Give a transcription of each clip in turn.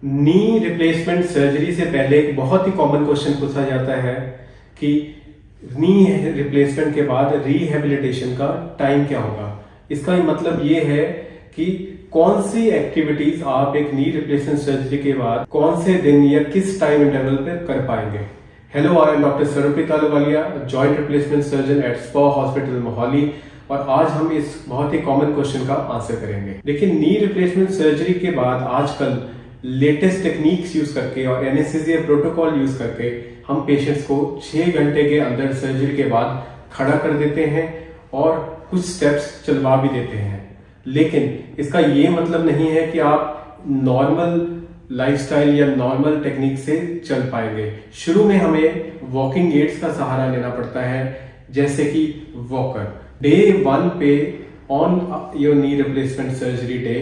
Knee replacement surgery से पहले एक बहुत ही कॉमन क्वेश्चन पूछा जाता है कि नी रिप्लेसमेंट के बाद रिहेबिलिटेशन का टाइम क्या होगा। इसका मतलब ये है कि कौन सी एक्टिविटीज आप एक नी रिप्लेसमेंट सर्जरी के बाद कौन से दिन या किस टाइम इंटरवल पे कर पाएंगे। Hello, I am doctor Sarvpreet Ahluwalia, joint replacement surgeon at spa hospital Mohali, और आज हम इस बहुत ही कॉमन क्वेश्चन का आंसर करेंगे। देखिए, नी रिप्लेसमेंट सर्जरी के बाद आजकल लेटेस्ट टेक्निक्स यूज करके और एनेस्थीसिया प्रोटोकॉल यूज करके हम पेशेंट्स को 6 घंटे के अंदर सर्जरी के बाद खड़ा कर देते हैं और कुछ स्टेप्स चलवा भी देते हैं। लेकिन इसका ये मतलब नहीं है कि आप नॉर्मल लाइफस्टाइल या नॉर्मल टेक्निक से चल पाएंगे। शुरू में हमें वॉकिंग एड्स का सहारा लेना पड़ता है, जैसे कि वॉकर। डे 1 पे on your knee replacement surgery day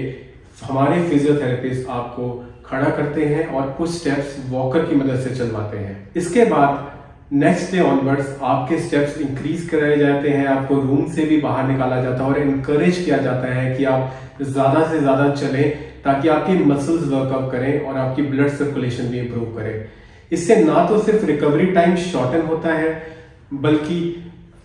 हमारे फिजियोथेरेपिस्ट आपको खड़ा करते हैं और कुछ स्टेप्स वॉकर की मदद से चलवाते हैं। इसके बाद नेक्स्ट डे ऑनवर्ड्स आपके स्टेप्स इंक्रीज कराए जाते हैं, आपको रूम से भी बाहर निकाला जाता है और इनकरेज किया जाता है कि आप ज्यादा से ज्यादा चलें ताकि आपकी मसल्स वर्कआउट करें और आपकी ब्लड सर्कुलेशन भी इंप्रूव करें। इससे ना तो सिर्फ रिकवरी टाइम शॉर्टन होता है बल्कि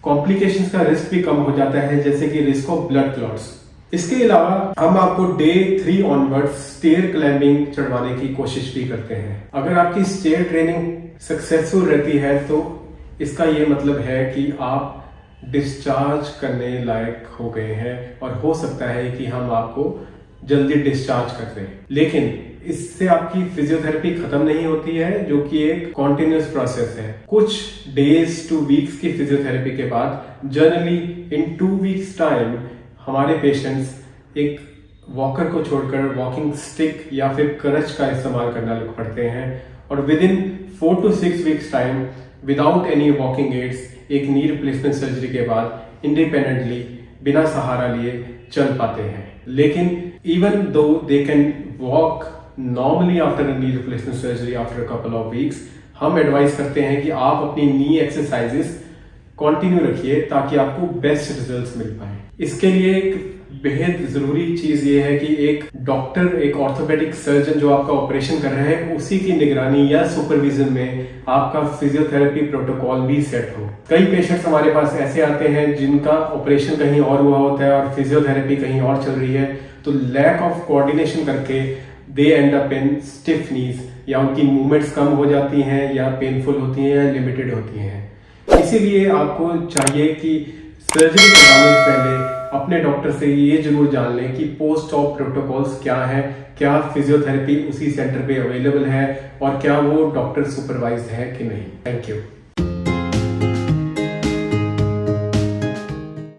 कॉम्प्लिकेशंस का रिस्क भी कम हो जाता है, जैसे कि रिस्क ऑफ ब्लड क्लॉट्स। इसके अलावा हम आपको डे 3 ऑनवर्ड्स स्टेयर क्लाइंबिंग चढ़वाने की कोशिश भी करते हैं। अगर आपकी स्टेयर ट्रेनिंग सक्सेसफुल रहती है तो इसका ये मतलब है कि आप डिस्चार्ज करने लायक हो गए हैं और हो सकता है कि हम आपको जल्दी डिस्चार्ज कर दें। लेकिन इससे आपकी फिजियोथेरेपी खत्म नहीं होती है, जो कि एक कॉन्टिन्यूस प्रोसेस है। कुछ डेज टू वीक्स की फिजियोथेरेपी के बाद जनरली इन 2 वीक्स टाइम हमारे पेशेंट्स एक वॉकर को छोड़कर वॉकिंग स्टिक या फिर क्रच का इस्तेमाल करना पड़ते हैं और within 4 to 6 weeks time without any walking aids एक नी रिप्लेसमेंट सर्जरी के बाद इंडिपेंडेंटली बिना सहारा लिए चल पाते हैं। लेकिन even though they can walk normally after knee replacement surgery after a couple of weeks, हम एडवाइस करते हैं कि आप अपनी नी एक्सरसाइजेस कंटिन्यू रखिए ताकि आपको बेस्ट रिजल्ट्स मिल पाए। इसके लिए एक बेहद जरूरी चीज ये है कि एक डॉक्टर, एक ऑर्थोपेडिक सर्जन जो आपका ऑपरेशन कर रहे हैं, उसी की निगरानी या सुपरविजन में आपका फिजियोथेरेपी प्रोटोकॉल भी सेट हो। कई पेशेंट्स हमारे पास ऐसे आते हैं जिनका ऑपरेशन कहीं और हुआ होता है और फिजियोथेरेपी कहीं और चल रही है, तो लैक ऑफ कोऑर्डिनेशन करके दे एंड अप इन स्टिफ नीज, या उनकी मूवमेंट्स कम हो जाती हैं या पेनफुल होती हैं या लिमिटेड होती हैं। इसीलिए आपको चाहिए कि सर्जरी करवाने से पहले अपने डॉक्टर से ये जरूर जान लें कि पोस्ट ऑप प्रोटोकॉल्स क्या है, क्या फिजियोथेरेपी उसी सेंटर पे अवेलेबल है और क्या वो डॉक्टर सुपरवाइज्ड है कि नहीं। Thank you.